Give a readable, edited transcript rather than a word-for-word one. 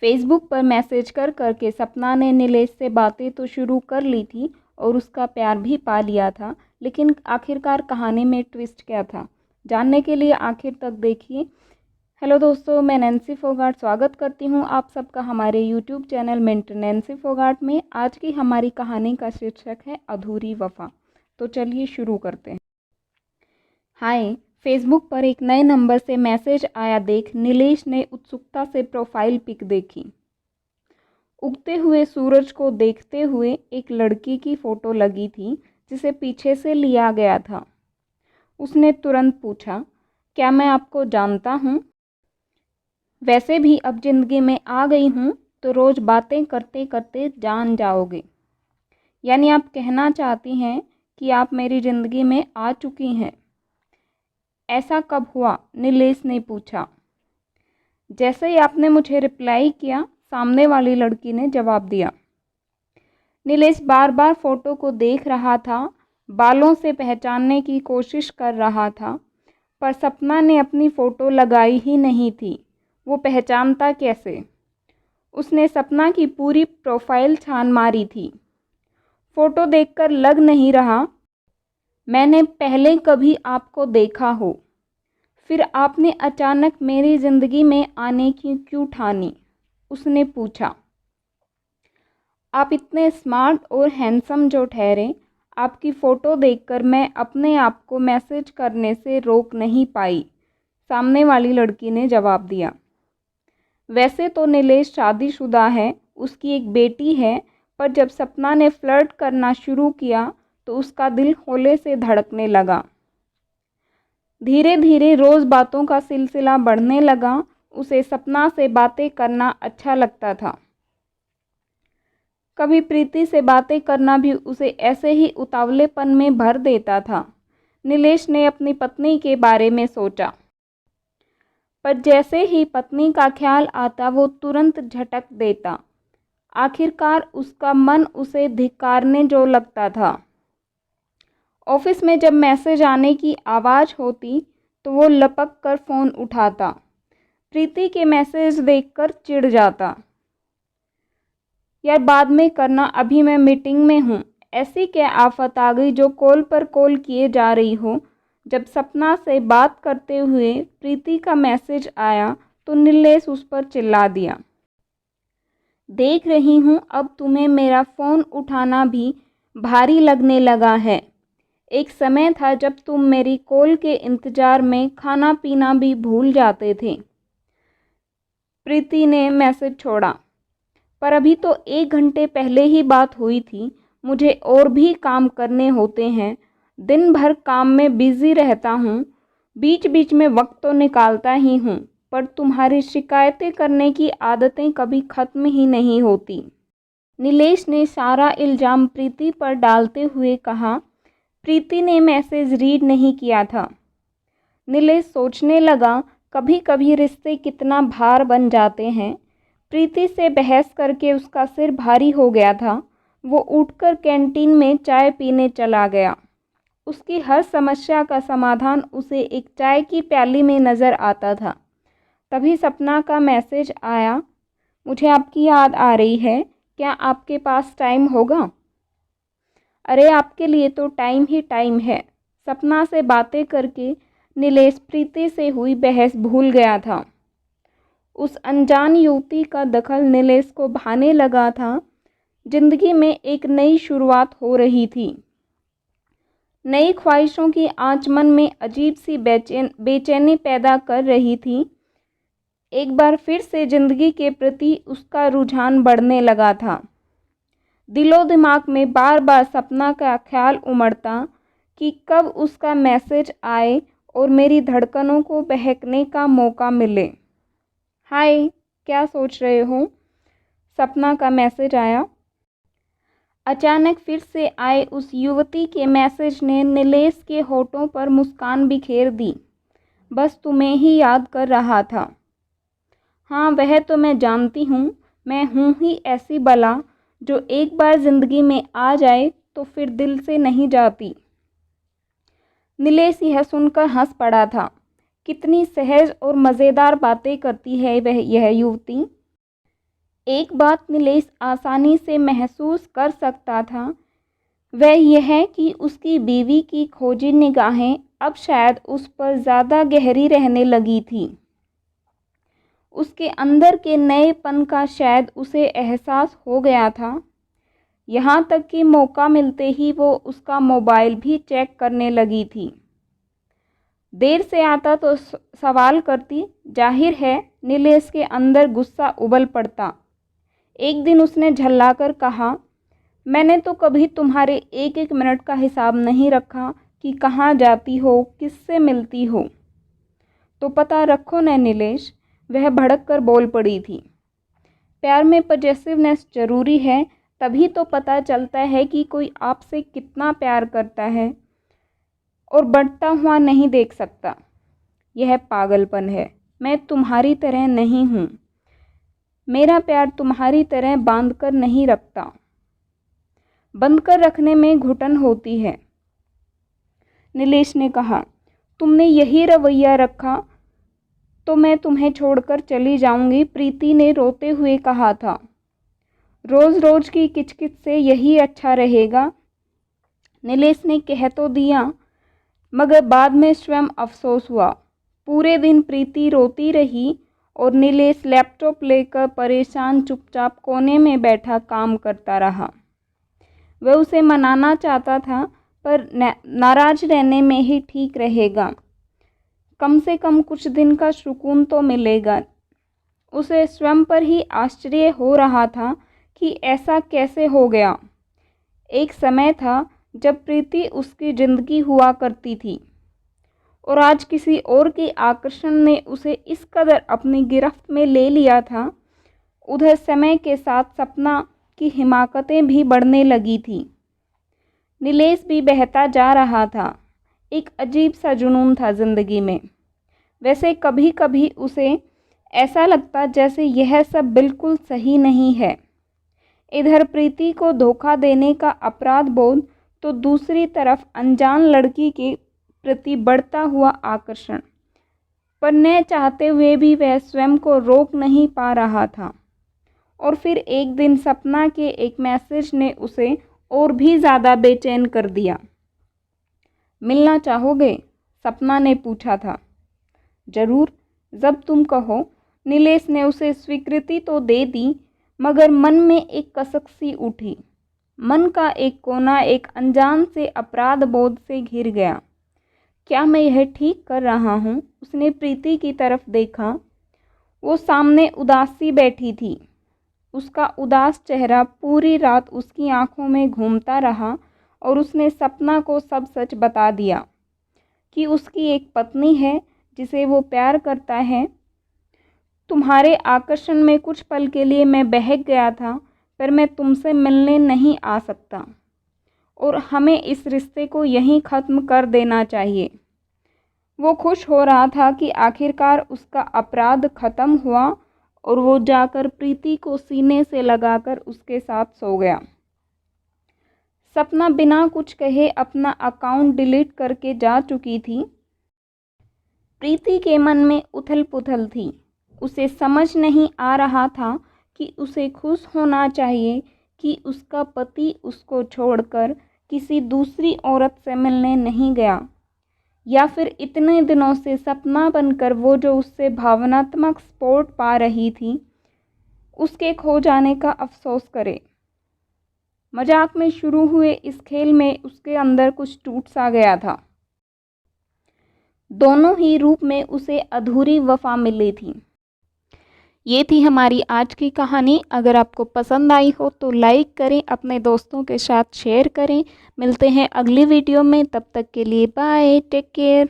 Facebook पर message कर करके सपना ने नीलेश से बातें तो शुरू कर ली थी और उसका प्यार भी पा लिया था, लेकिन आखिरकार कहानी में ट्विस्ट क्या था, जानने के लिए आखिर तक देखिए। हेलो दोस्तों, मैं नैन्सी फोगाट स्वागत करती हूं आप सबका हमारे YouTube channel Mint Nancy Phogat में। आज की हमारी कहानी का शीर्षक है अधूरी वफा। तो चलिए शुरू करते हैं। हाय, फेसबुक पर एक नए नंबर से मैसेज आया देख नीलेश ने उत्सुकता से प्रोफाइल पिक देखी। उगते हुए सूरज को देखते हुए एक लड़की की फ़ोटो लगी थी जिसे पीछे से लिया गया था। उसने तुरंत पूछा, क्या मैं आपको जानता हूँ? वैसे भी अब ज़िंदगी में आ गई हूँ तो रोज़ बातें करते करते जान जाओगे। यानी आप कहना चाहती हैं कि आप मेरी ज़िंदगी में आ चुकी हैं। ऐसा कब हुआ? नीलेश ने पूछा। जैसे ही आपने मुझे रिप्लाई किया, सामने वाली लड़की ने जवाब दिया। नीलेश बार बार फोटो को देख रहा था, बालों से पहचानने की कोशिश कर रहा था, पर सपना ने अपनी फ़ोटो लगाई ही नहीं थी। वो पहचानता कैसे? उसने सपना की पूरी प्रोफाइल छान मारी थी। फ़ोटो देखकर लग नहीं रहा मैंने पहले कभी आपको देखा हो। फिर आपने अचानक मेरी ज़िंदगी में आने की क्यों ठानी? उसने पूछा। आप इतने स्मार्ट और हैंडसम जो ठहरे, आपकी फ़ोटो देखकर मैं अपने आप को मैसेज करने से रोक नहीं पाई, सामने वाली लड़की ने जवाब दिया। वैसे तो नीलेश शादीशुदा है, उसकी एक बेटी है, पर जब सपना ने फ्लर्ट करना शुरू किया तो उसका दिल हौले से धड़कने लगा। धीरे धीरे रोज़ बातों का सिलसिला बढ़ने लगा। उसे सपना से बातें करना अच्छा लगता था। कभी प्रीति से बातें करना भी उसे ऐसे ही उतावलेपन में भर देता था। नीलेश ने अपनी पत्नी के बारे में सोचा, पर जैसे ही पत्नी का ख्याल आता वो तुरंत झटक देता। आखिरकार उसका मन उसे धिक्कारने जो लगता था। ऑफिस में जब मैसेज आने की आवाज़ होती तो वो लपक कर फ़ोन उठाता। प्रीति के मैसेज देखकर चिढ़ जाता। यार बाद में करना, अभी मैं मीटिंग में हूँ। ऐसी क्या आफत आ गई जो कॉल पर कॉल किए जा रही हो? जब सपना से बात करते हुए प्रीति का मैसेज आया तो नीलेश उस पर चिल्ला दिया। देख रही हूँ अब तुम्हें मेरा फ़ोन उठाना भी भारी लगने लगा है। एक समय था जब तुम मेरी कॉल के इंतज़ार में खाना पीना भी भूल जाते थे। प्रीति ने मैसेज छोड़ा। पर अभी तो 1 घंटे पहले ही बात हुई थी। मुझे और भी काम करने होते हैं। दिन भर काम में बिज़ी रहता हूँ। बीच बीच में वक्त तो निकालता ही हूँ, पर तुम्हारी शिकायतें करने की आदतें कभी ख़त्म ही नहीं होती। नीलेश ने सारा इल्ज़ाम प्रीति पर डालते हुए कहा। प्रीति ने मैसेज रीड नहीं किया था। नीलेश सोचने लगा, कभी कभी रिश्ते कितना भार बन जाते हैं। प्रीति से बहस करके उसका सिर भारी हो गया था। वो उठकर कैंटीन में चाय पीने चला गया। उसकी हर समस्या का समाधान उसे एक चाय की प्याली में नज़र आता था। तभी सपना का मैसेज आया। मुझे आपकी याद आ रही है, क्या आपके पास टाइम होगा? अरे आपके लिए तो टाइम ही टाइम है। सपना से बातें करके नीलेश प्रीति से हुई बहस भूल गया था। उस अनजान युवती का दखल नीलेश को भाने लगा था। जिंदगी में एक नई शुरुआत हो रही थी। नई ख्वाहिशों की आंच मन में अजीब सी बेचैनी पैदा कर रही थी। एक बार फिर से जिंदगी के प्रति उसका रुझान बढ़ने लगा था। दिलो दिमाग में बार बार सपना का ख्याल उमड़ता कि कब उसका मैसेज आए और मेरी धड़कनों को बहकने का मौका मिले। हाय, क्या सोच रहे हो? सपना का मैसेज आया। अचानक फिर से आए उस युवती के मैसेज ने नीलेश के होठों पर मुस्कान बिखेर दी। बस तुम्हें ही याद कर रहा था। हाँ, वह तो मैं जानती हूँ। मैं हूँ ही ऐसी बला जो एक बार ज़िंदगी में आ जाए तो फिर दिल से नहीं जाती। नीलेश यह सुनकर हंस पड़ा था। कितनी सहज और मज़ेदार बातें करती है यह युवती। एक बात नीलेश आसानी से महसूस कर सकता था, वह यह कि उसकी बीवी की खोजी निगाहें अब शायद उस पर ज़्यादा गहरी रहने लगी थी। उसके अंदर के नएपन का शायद उसे एहसास हो गया था। यहाँ तक कि मौका मिलते ही वो उसका मोबाइल भी चेक करने लगी थी। देर से आता तो सवाल करती, जाहिर है नीलेश के अंदर गुस्सा उबल पड़ता। एक दिन उसने झल्लाकर कहा, मैंने तो कभी तुम्हारे एक एक मिनट का हिसाब नहीं रखा कि कहाँ जाती हो, किससे मिलती हो। तो पता रखो न नीलेश, वह भड़क कर बोल पड़ी थी। प्यार में पॉजेसिवनेस जरूरी है, तभी तो पता चलता है कि कोई आपसे कितना प्यार करता है और बढ़ता हुआ नहीं देख सकता। यह पागलपन है। मैं तुम्हारी तरह नहीं हूँ। मेरा प्यार तुम्हारी तरह बांध कर नहीं रखता। बंद कर रखने में घुटन होती है। नीलेश ने कहा, तुमने यही रवैया रखा तो मैं तुम्हें छोड़कर चली जाऊंगी, प्रीति ने रोते हुए कहा था। रोज़ रोज़ की किचकिच से यही अच्छा रहेगा। नीलेश ने कह तो दिया, मगर बाद में स्वयं अफसोस हुआ। पूरे दिन प्रीति रोती रही और नीलेश लैपटॉप लेकर परेशान चुपचाप कोने में बैठा काम करता रहा। वह उसे मनाना चाहता था, पर नाराज रहने में ही ठीक रहेगा। कम से कम कुछ दिन का सुकून तो मिलेगा। उसे स्वयं पर ही आश्चर्य हो रहा था कि ऐसा कैसे हो गया। एक समय था जब प्रीति उसकी जिंदगी हुआ करती थी और आज किसी और के आकर्षण ने उसे इस कदर अपनी गिरफ्त में ले लिया था। उधर समय के साथ सपना की हिमाकतें भी बढ़ने लगी थी। नीलेश भी बहता जा रहा था। एक अजीब सा जुनून था जिंदगी में। वैसे कभी कभी उसे ऐसा लगता जैसे यह सब बिल्कुल सही नहीं है। इधर प्रीति को धोखा देने का अपराध बोध, तो दूसरी तरफ अनजान लड़की के प्रति बढ़ता हुआ आकर्षण। पर न चाहते हुए भी वह स्वयं को रोक नहीं पा रहा था। और फिर एक दिन सपना के एक मैसेज ने उसे और भी ज़्यादा बेचैन कर दिया। मिलना चाहोगे? सपना ने पूछा था। जरूर, जब तुम कहो। नीलेश ने उसे स्वीकृति तो दे दी, मगर मन में एक कसक सी उठी। मन का एक कोना एक अनजान से अपराध बोध से घिर गया। क्या मैं यह ठीक कर रहा हूँ? उसने प्रीति की तरफ देखा। वो सामने उदासी बैठी थी। उसका उदास चेहरा पूरी रात उसकी आंखों में घूमता रहा और उसने सपना को सब सच बता दिया कि उसकी एक पत्नी है जिसे वो प्यार करता है। तुम्हारे आकर्षण में कुछ पल के लिए मैं बहक गया था, पर मैं तुमसे मिलने नहीं आ सकता और हमें इस रिश्ते को यहीं ख़त्म कर देना चाहिए। वो खुश हो रहा था कि आखिरकार उसका अपराध खत्म हुआ और वो जाकर प्रीति को सीने से लगाकर उसके साथ सो गया। सपना बिना कुछ कहे अपना अकाउंट डिलीट करके जा चुकी थी। प्रीति के मन में उथल पुथल थी। उसे समझ नहीं आ रहा था कि उसे खुश होना चाहिए कि उसका पति उसको छोड़कर किसी दूसरी औरत से मिलने नहीं गया, या फिर इतने दिनों से सपना बनकर वो जो उससे भावनात्मक सपोर्ट पा रही थी, उसके खो जाने का अफसोस करे। मजाक में शुरू हुए इस खेल में उसके अंदर कुछ टूट सा गया था। दोनों ही रूप में उसे अधूरी वफा मिली थी। ये थी हमारी आज की कहानी। अगर आपको पसंद आई हो तो लाइक करें, अपने दोस्तों के साथ शेयर करें। मिलते हैं अगली वीडियो में, तब तक के लिए बाय, टेक केयर।